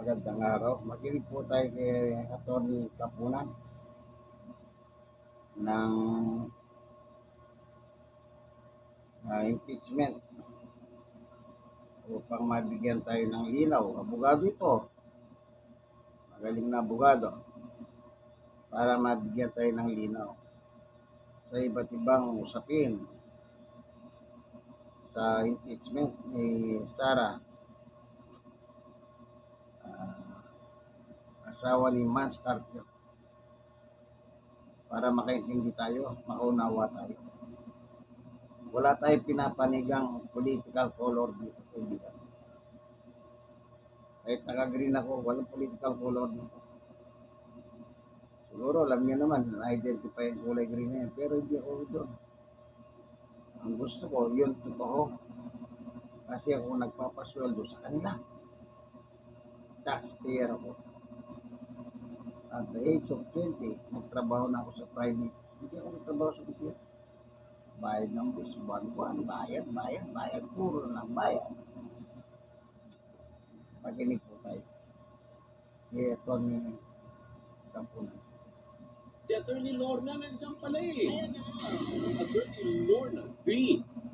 Magandang araw. Makinig po tayo kay Atty. Kapunan ng impeachment upang mabigyan tayo ng linaw. Abogado ito. Magaling na abogado. Para mabigyan tayo ng linaw sa iba't ibang usapin sa impeachment ni Sara, asawa ni Mans Carpio, para makaintindi tayo, maunawa tayo. Wala tayong pinapanigang political color dito, kaibigan. Kahit naka-green ako, walang political color dito. Siguro, alam niyo naman, na-identify yung kulay green na yan, pero hindi ako doon. Ang gusto ko, yun totoo. Kasi ako nagpapasweldo sa kanila. Taxpayer ako. At the age of 20, nagtrabaho na ako sa private. Hindi ako nagtrabaho sa gobyerno. Bayad ng bus, buwan-buwan, bayad, puro ng bayad. Pakinig po tayo. Ito ni Kapunan. Si Attorney Lorna nandiyan pala eh. Attorney Lorna V.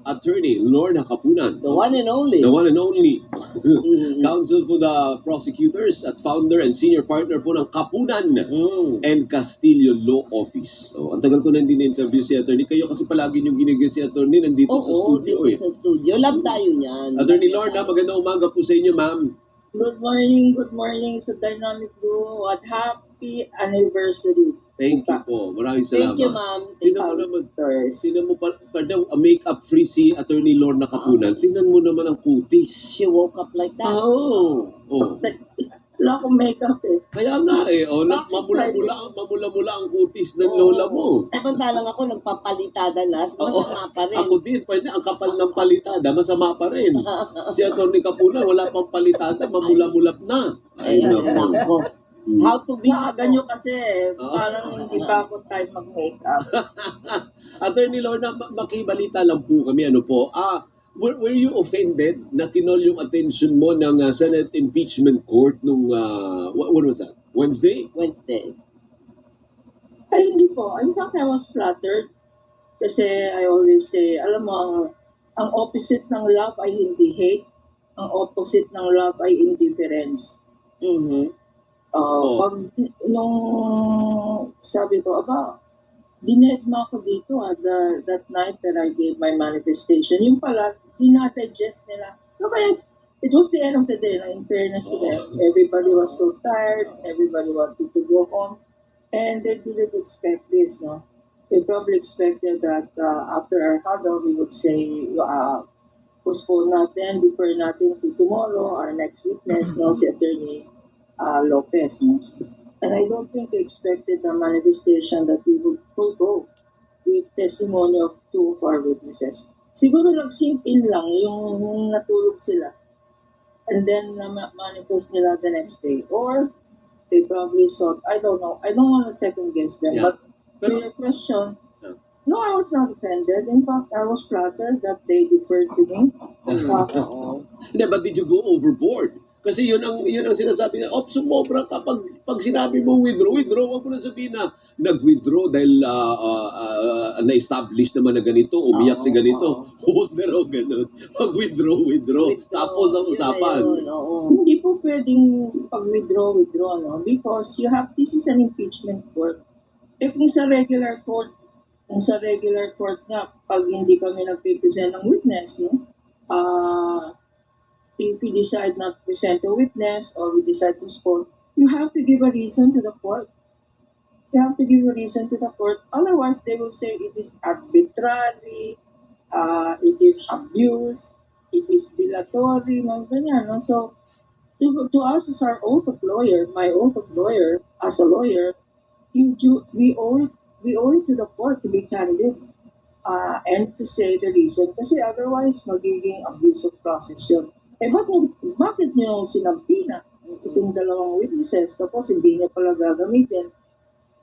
Attorney Lorna Kapunan. The one and only. The one and only. Counsel for the prosecutors at founder and senior partner po ng Kapunan and Castillo Law Office. Oh, ang tagal ko na hindi na-interview si Attorney. Kayo kasi palagi yung ginigil si Attorney nandito sa studio dito sa studio. Love tayo niyan. Attorney Lorna, magandang umaga po sa inyo, ma'am. Good morning sa Dynamic Duo at happy anniversary. Thank you po. Maraming salamat. Thank you, ma'am. Tingnan mo pa daw, make-up free si Attorney Lorna Kapunan. Tingnan mo naman ang kutis. She woke up like that. Oo. Oh. Wala akong makeup eh. Kaya nga eh. Oh, mamula-mula ang kutis ng lola mo. Samantalang ako nagpapalitada na. Masama pa rin. Ako din. Pwede, ang kapal ng palitada. Masama pa rin. Si Attorney Kapunan, wala pang palitada. Mamula-mulat na. Ay, nako. How to be ganyo kasi parang hindi pa ako time mag-makeup. Attorney Lorna, makibalita lang po kami. Ano po? Were you offended na kinol yung attention mo ng Senate Impeachment Court nung, what was that? Wednesday? Wednesday. Ay, hindi po. In fact, I was flattered. Kasi I always say, alam mo, ang opposite ng love ay hindi hate. Ang opposite ng love ay indifference. Pag nung sabi ko, dined mo ako dito that night that I gave my manifestation. Yung pala, dinadigest nila. No, kaya it was the end of the day, in fairness to them. Everybody was so tired, everybody wanted to go home, and they didn't expect this, no? They probably expected that after our huddle, we would say, postpone natin, defer natin to tomorrow, our next witness, no, si Attorney Lopez, no? And I don't think they expected the manifestation that we would forego with testimony of two of our witnesses. Siguro nag-sink in lang yung natulog sila. And then manifest nila the next day. Or they probably thought, I don't know, I don't want to second guess them. Yeah. But to your question, no, I was not offended. In fact, I was flattered that they deferred to me. But did you go overboard? Kasi yun ang sinasabi niya, sumobra ka pag sinabi mo withdraw, wag mo na sabihin na nag-withdraw dahil na-establish naman na ganito, umiyak si ganito. Huwag na raw ganun. Pag-withdraw. Tapos ang usapan. Hindi po pwedeng pag-withdraw, no? Because this is an impeachment court. Kung sa regular court nga, pag hindi kami nagpipresent ng witness, no? If we decide not to present a witness or we decide to postpone, you have to give a reason to the court. Otherwise, they will say it is arbitrary, it is abuse, it is dilatory, ganyan, no? So, to us as our oath of lawyer, my oath of lawyer, as a lawyer, we owe it to the court to be candid and to say the reason. Kasi otherwise, magiging abuse of process yun. Bakit nyo sinampi na itong dalawang witnesses tapos hindi nyo pala gagamitin?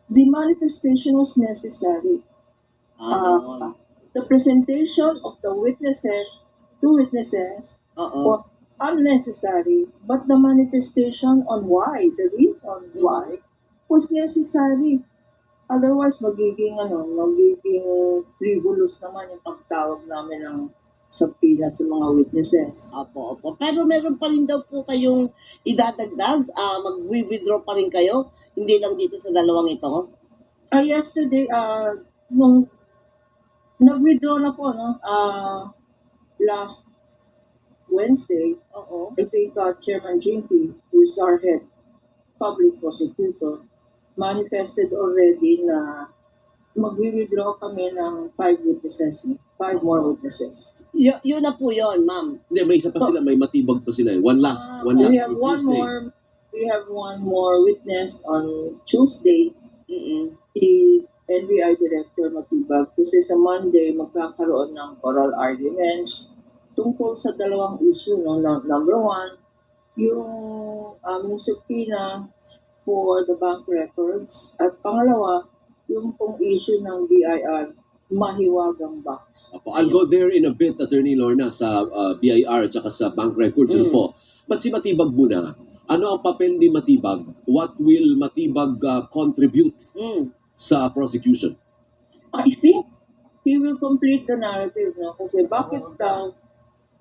The manifestation was necessary. The presentation of the two witnesses, unnecessary, but the manifestation on why, the reason why was necessary. Otherwise, magiging frivolous naman yung pagtawag namin ng subpoena sa mga witnesses. Opo, opo. Pero meron pa rin daw po kayong idadagdag, mag-withdraw pa rin kayo, hindi lang dito sa dalawang ito. Yesterday, nung nag-withdraw na po, last Wednesday, Oo. I think Chairman Jinky, who is our head public prosecutor, manifested already na mag-withdraw kami ng 5 witnesses, 5 more witnesses. Yun na po yun, ma'am. Hindi, may isa pa sila, may matibag pa sila. One last We have for one Tuesday. more. We have one more witness on Tuesday. Mm-mm. Si NBI Director Matibag, kasi sa Monday magkakaroon ng oral arguments tungkol sa dalawang issue. No? Number one, yung aming subpoena for the bank records. At pangalawa, yung pong issue ng DIR, mahiwagang box. Apo, I'll go there in a bit, Attorney Lorna, sa BIR at saka sa bank records. Ano po. But si Matibag muna, ano ang papel ni Matibag? What will Matibag contribute Mm. sa prosecution? I think he will complete the narrative, no? Kasi bakit daw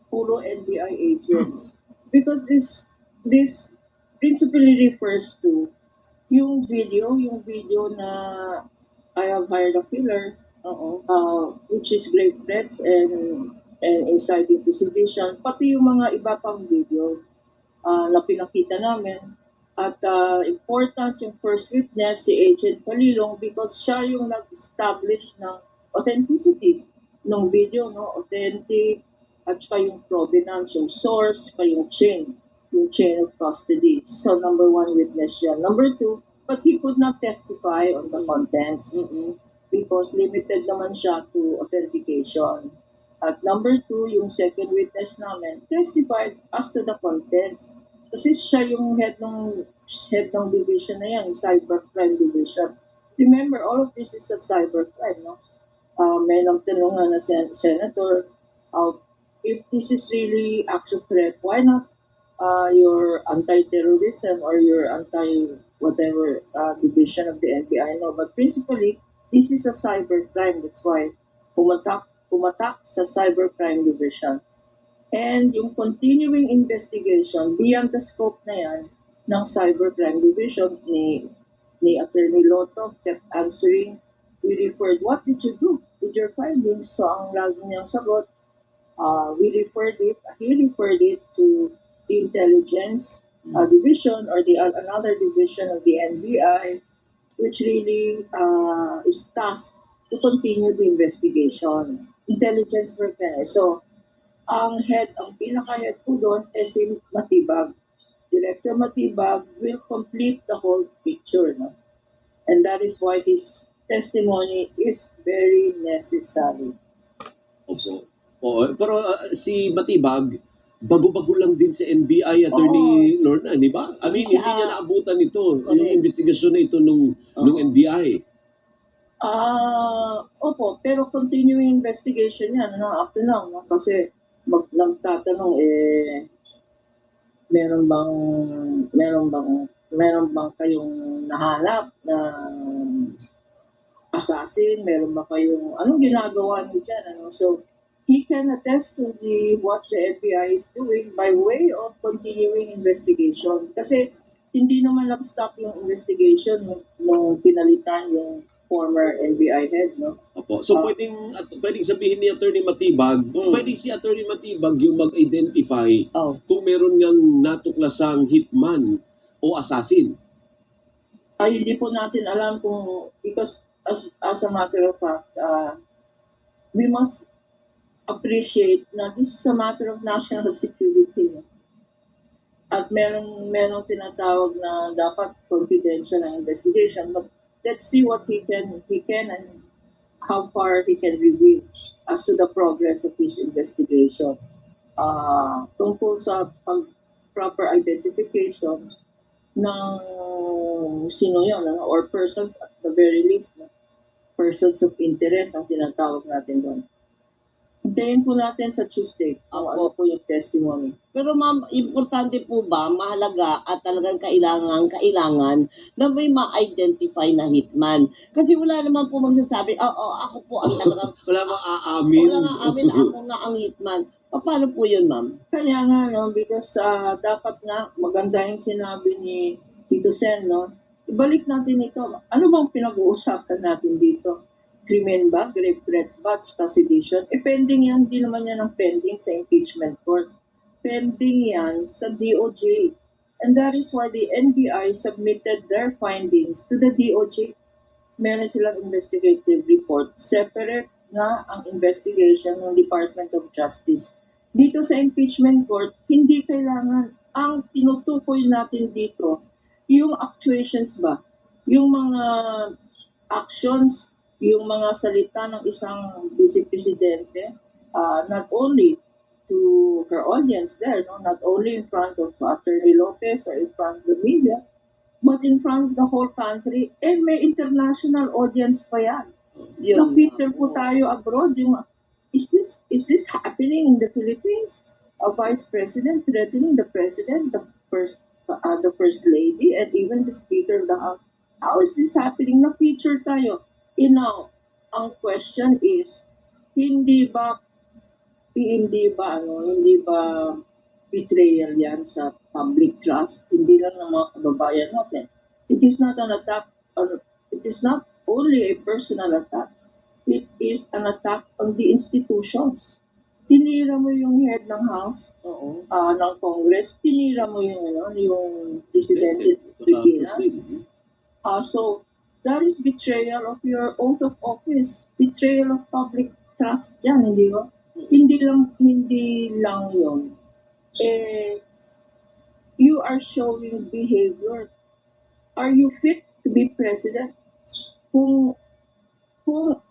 puro NBI agents? Because this principally refers to yung video na I have hired a killer, which is grave threats and inciting to sedition, pati yung mga iba pang video na pinakita namin. At important yung first witness, si Agent Kalilong, because siya yung nag-establish ng authenticity ng video, no? Authentic, at saka yung provenance, yung source, saka yung chain of custody. So, number one witness siya. Number two, but he could not testify on the contents because limited naman siya to authentication. At number two, yung second witness namin testified as to the contents. Kasi siya yung head ng division na yan, cybercrime division. Remember, all of this is a cybercrime, no? May nagtanong nga na senator, if this is really acts of threat, why not your anti-terrorism or your anti-whatever division of the NBI? No, but principally, this is a cybercrime. That's why pumatak sa cybercrime division. And yung continuing investigation beyond the scope na yan ng cybercrime division ni Attorney Lotto kept answering, we referred, what did you do with your findings? So ang lagi niyang sagot, he referred it to the intelligence division or another division of the NBI, which really is tasked to continue the investigation. Intelligence work na. So, ang pinaka-head po doon ay si Matibag. Director Matibag will complete the whole picture. No? And that is why his testimony is very necessary. Opo. Oo, pero si Matibag, bago-bago lang din sa NBI, Attorney Lorna, di ba? I mean, Siya- hindi niya naabutan ito, yung Correct. investigasyon na ito nung NBI. Opo, pero continuing investigation yan, no, up to now, no? Kasi nagtatanong, meron bang kayong nahanap na assassin? Meron ba kayong, anong ginagawa niyo dyan? Ano? So, he can attest to what the FBI is doing by way of continuing investigation. Kasi hindi naman nag-stop yung investigation nung pinalitan yung former NBI head, no? Opo. So pwedeng sabihin ni Attorney Matibag, pwedeng si Attorney Matibag yung mag-identify kung meron ngang natuklasang hitman o assassin. Ay, hindi po natin alam kung, because as a matter of fact, we must appreciate na this is a matter of national security. No? At meron tinatawag na dapat confidential ang investigation. But let's see what he can and how far he can reveal as to the progress of his investigation. Tungkol sa proper identification ng sino yun, or persons at the very least, persons of interest ang tinatawag natin doon. Hintayin po natin sa Tuesday kung ano po yung testimony. Pero ma'am, importante po ba, mahalaga at talagang kailangan na may ma-identify na hitman? Kasi wala naman po magsasabi, oo, ako po ang talagang, Wala bang aamin? wala nga amin, ako nga ang hitman. Paano po yun, ma'am? Kaya nga, no, because dapat nga, maganda yung sinabi ni Tito Sen, no? Ibalik natin ito. Ano bang pinag-uusapan natin dito? Krimen ba? Grave threats ba? Sedition? Pending yan. Di naman yan ang pending sa impeachment court. Pending yan sa DOJ. And that is why the NBI submitted their findings to the DOJ. Meron silang investigative report. Separate nga ang investigation ng Department of Justice. Dito sa impeachment court, hindi kailangan. Ang tinutukoy natin dito, yung actuations ba? Yung mga actions, yung mga salita ng isang vice-presidente, not only to her audience there, no? Not only in front of Attorney Lopez or in front of the media, but in front of the whole country, may international audience pa yan. Yun, Na-feature ma'am. po tayo abroad. Is this happening in the Philippines? A vice president threatening the president, the first lady, and even the speaker of the house. How is this happening? Na-feature tayo. Now, ang question is, hindi ba betrayal yan sa public trust? Hindi lang ng mga kababayan natin. It is not an attack, it is not only a personal attack, it is an attack on the institutions. Tinira mo yung head ng House, Oo. ng Congress, tinira mo yung Presidente Pilipinas. So, that is betrayal of your oath of office, betrayal of public trust dyan, hindi ba? Hindi lang yun. You are showing behavior. Are you fit to be president? Kung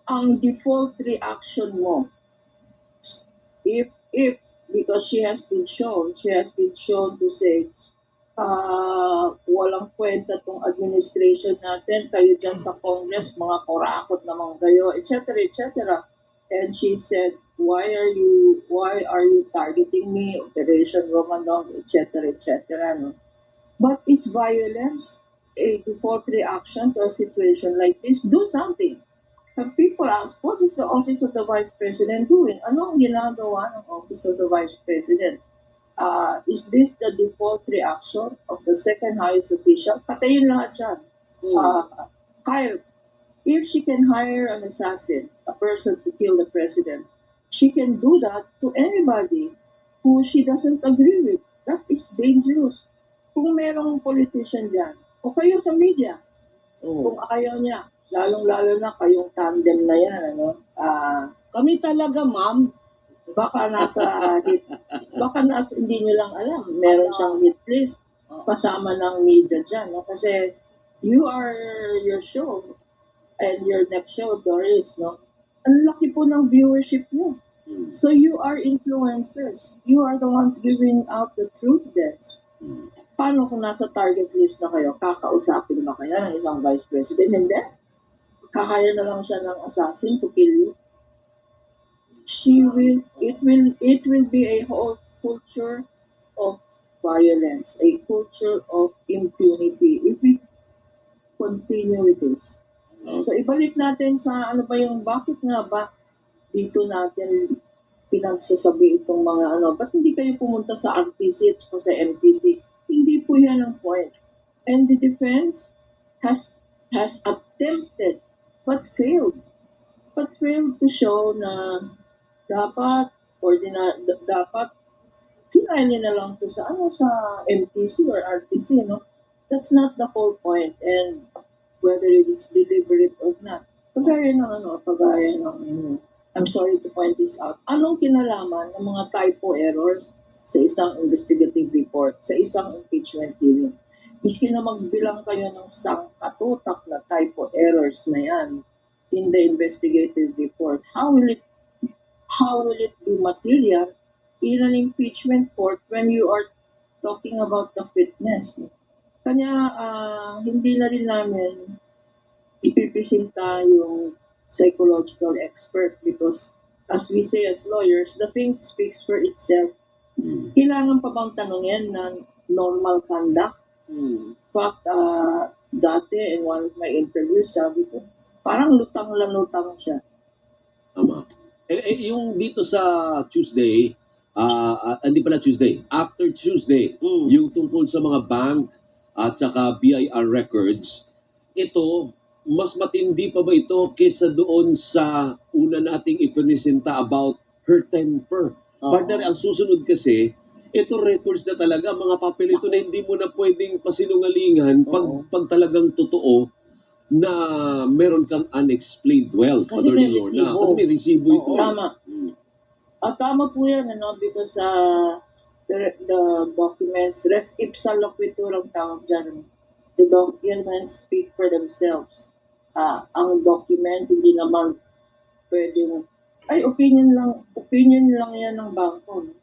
ang default reaction mo, if because she has been shown to say, walang kwenta tong administration natin, kayo dyan sa Congress, mga kurakot naman kayo, etc., etc. And she said, why are you targeting me, Operation Romanov, etc., etc. No? But is violence a default reaction to a situation like this? Do something. And people ask, what is the Office of the Vice President doing? Ano ang ginagawa ng Office of the Vice President? Is this the default reaction of the second highest official? Patayin lahat yan. Kyle, if she can hire an assassin, a person to kill the president, she can do that to anybody who she doesn't agree with. That is dangerous. Kung merong politician dyan, o kayo sa media, kung ayaw niya, lalong-lalo na kayong tandem na yan, Kami talaga, ma'am, baka hindi nyo lang alam, meron siyang hit list, kasama ng media dyan, no? Kasi your show, and your next show, Doris, no? Ang laki po ng viewership nyo. So you are influencers. You are the ones giving out the truth there. Paano kung nasa target list na kayo? Kakausapin ba kaya ng isang vice president? Hindi. Kakaya na lang siya ng assassin to kill you. It will be a whole culture of violence, a culture of impunity if we continue with this. So ibalik natin sa bakit nga ba dito natin pinagsasabi itong mga ba't hindi kayo pumunta sa RTC at sa MTC? Hindi po yan ang point. And the defense has attempted but failed to show na dapat finahin na lang to sa MTC or RTC, no? That's not the whole point. And whether it is deliberate or not. Kagaya ng I'm sorry to point this out. Anong kinalaman ng mga typo errors sa isang investigative report, sa isang impeachment hearing? Iski na magbilang kayo ng sangkatutak na typo errors na yan in the investigative report. How will it be material in an impeachment court when you are talking about the fitness? Kanya hindi na rin namin ipipresenta yung psychological expert because as we say as lawyers, the thing speaks for itself. Hmm. Kailangan pa bang tanungin na normal conduct? Hmm. In fact, dati in one of my interviews, sabi ko, parang lutang siya. Tama. Yung dito sa Tuesday, hindi pala Tuesday, after Tuesday, Hmm. yung tungkol sa mga bank at saka BIR records, ito, mas matindi pa ba ito kesa doon sa una nating ipinisenta about her temper? Oo. Partner, ang susunod kasi, ito records na talaga, mga papel ito na hindi mo na pwedeng pasinungalingan Oo. pag talagang totoo na meron kang unexplained wealth. Kasi Attorney may Lorna. resibo. Kasi may resibo ito. Oo. eh. Tama. Mm. Tama po yan, because the documents, res ipsa loquitur ang tawag dyan. The documents speak for themselves. Ang document, hindi naman pwedeng, opinion lang yan ng bangko. No?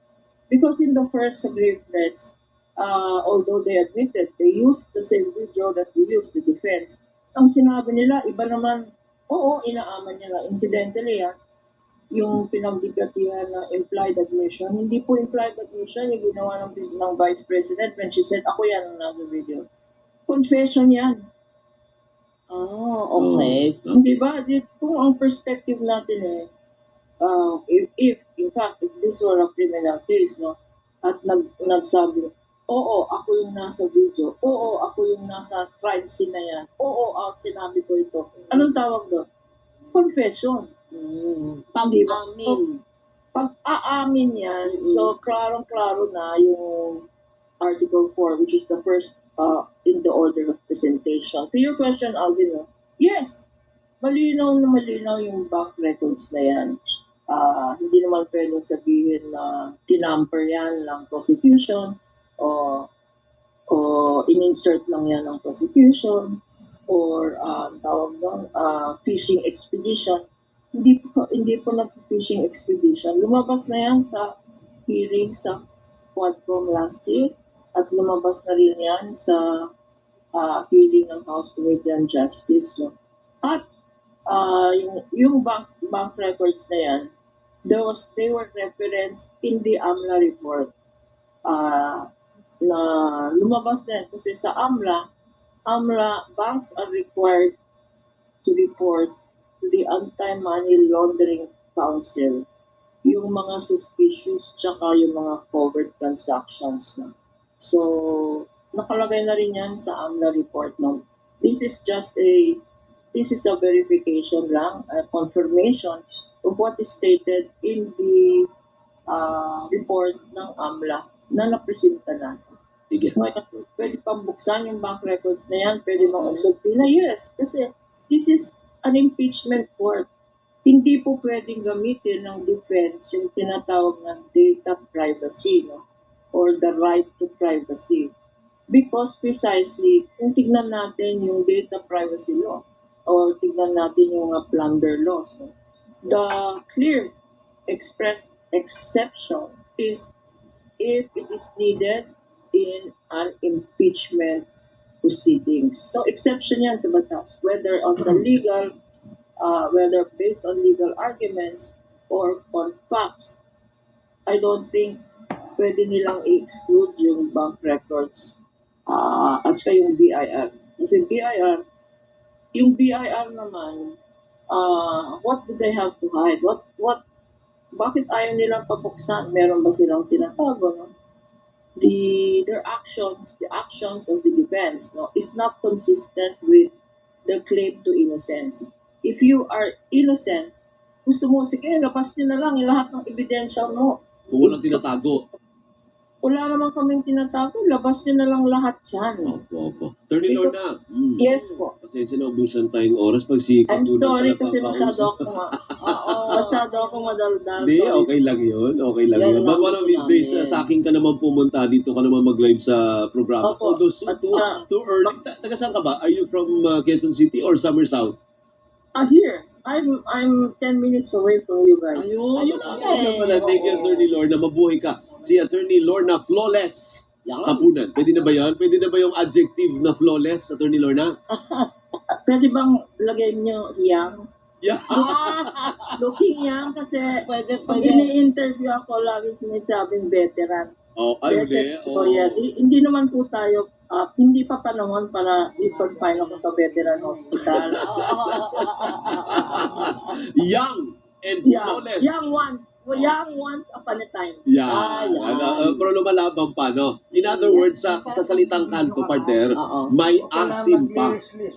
Because in the first grave threats, although they admitted, they used the same video that we used, the defense. Ang sinabi nila, iba naman, oo, inaaman nila. Incidentally, yung pinagdibatihan na implied admission, hindi po implied admission yung ginawa ng Vice President when she said, ako yan ang nasa video. Confession yan. Okay. Hindi ba? Kung ang perspective natin if in fact, if this were a criminal case, no, at nagsabi, oo, ako yung nasa video, oo, ako yung nasa crime scene na yan, oo, sinabi ko ito. Anong tawag doon? Confession. Pag-amin. Pag-aamin yan, so klarong-klaro na yung Article 4, which is the first in the order of presentation. To your question, Alvin, yes, malinaw na malinaw yung bank records na yan. Hindi naman pwedeng sabihin na tinamper yan ng prosecution o in-insert lang yan ng prosecution or tawag doon, fishing expedition. Hindi po nag-fishing expedition. Lumabas na yan sa hearing sa Quadcom last year at lumabas na rin yan sa hearing ng House Committee on Justice. No? At yung bank records na yan, they were referenced in the AMLA report na lumabas din kasi sa AMLA, banks are required to report to the Anti-Money Laundering Council yung mga suspicious tsaka yung mga covert transactions na. So, nakalagay na rin yan sa AMLA report. No? This is a verification lang, a confirmation of what is stated in the report ng AMLA na napresenta natin. Sige. Ngayon, pwede pang buksan yung bank records na yan, pwede mong usapin na yes, kasi this is an impeachment court. Hindi po pwedeng gamitin ng defense yung tinatawag ng data privacy, no? Or the right to privacy. Because precisely, kung tignan natin yung data privacy law, or tignan natin yung mga plunder laws, no? The clear express exception is if it is needed in an impeachment proceedings. So exception yan sa batas, whether on the legal, whether based on legal arguments or on facts. I don't think pwede nilang i-exclude yung bank records at saka yung BIR. Kasi yung BIR naman, what do they have to hide? Bakit ayaw nilang pabuksan? Meron ba silang tinatago, no? The actions of the defense, no, is not consistent with the claim to innocence. If you are innocent, gusto mo, sige, labas nyo na lang yung lahat ng ebidensya mo. Kung walang tinatago. Wala naman kaming tinatago, labas nyo na lang lahat yan. Opo. Attorney Lorna. Yes po. Pasensya na, ubusan tayong oras. Pag si I'm Kapunan sorry pala kasi kakausap. masyado ako madaldal. Hindi, Sorry. okay lang yun. Okay lang Yan yun. ang But one of these gusto days, namin. sa akin ka naman pumunta. Dito ka naman mag-live sa programa. Opo. Although At, too early. Taga saan ka ba? Are you from Quezon City or Summer South? Here, I'm 10 minutes away from you guys. Ayun okay. pala. Thank you, Attorney Lorna. Mabuhay ka. Si Attorney Lorna Flawless. Yan. Kapunan. Pwede na ba yan? Pwede na ba yung adjective na flawless, Attorney Lorna? Pwede bang lagay niyo yang? Yeah. Looking young kasi Pwede, pag pwede. ini-interview ako, laging sinasabing veteran. Oh, ay, hindi. Oh, yeah. Hindi naman po tayo, hindi pa panahon para i-confine ako sa veteran hospital. Young and flawless. Young once upon a time. Yeah. yan. Pero lumalaban pa, no? In other words, sa salitang kanto, partner, Oo. may asim pa.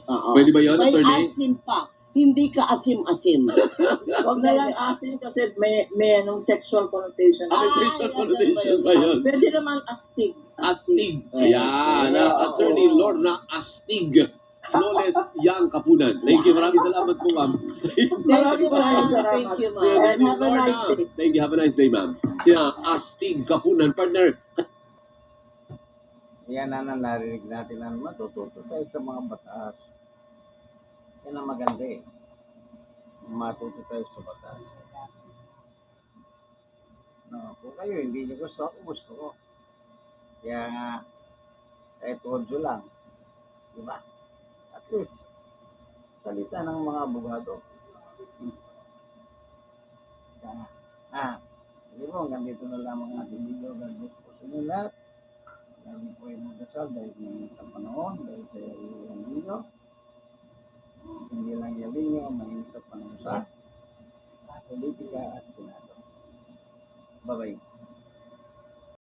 Oo. Pwede ba yun, May attorney? asim pa. Hindi ka asim-asim. Huwag na lang asin kasi may anong sexual connotation. May sexual connotation ba yun? Pwede naman astig. Astig. Ayan. Attorney Lorna Astig. Flawless Young Kapunan. Thank you. Maraming salamat po, ma'am. Maraming salamat. Thank you, Si ma'am. And Attorney have a nice Lorna. day. Thank you. Have a nice day, ma'am. Si Astig Kapunan, partner. Yan na narinig natin na matututo tayo sa mga batas. Yan ang maganda eh. Matuto tayo sa batas. No, kung kayo hindi nyo gusto, ako gusto ko. Kaya nga, kahit audio lang. Diba? At least, salita ng mga abogado. Kaya nga, sige po, hanggang dito na lang ang ating video. God bless po sa inyo lahat. Lagi po yung magdasal dahil may panahon, dahil sa yan ninyo. Hindi lang yan ninyo, mainit ang panahon sa politika at senado. Bye-bye.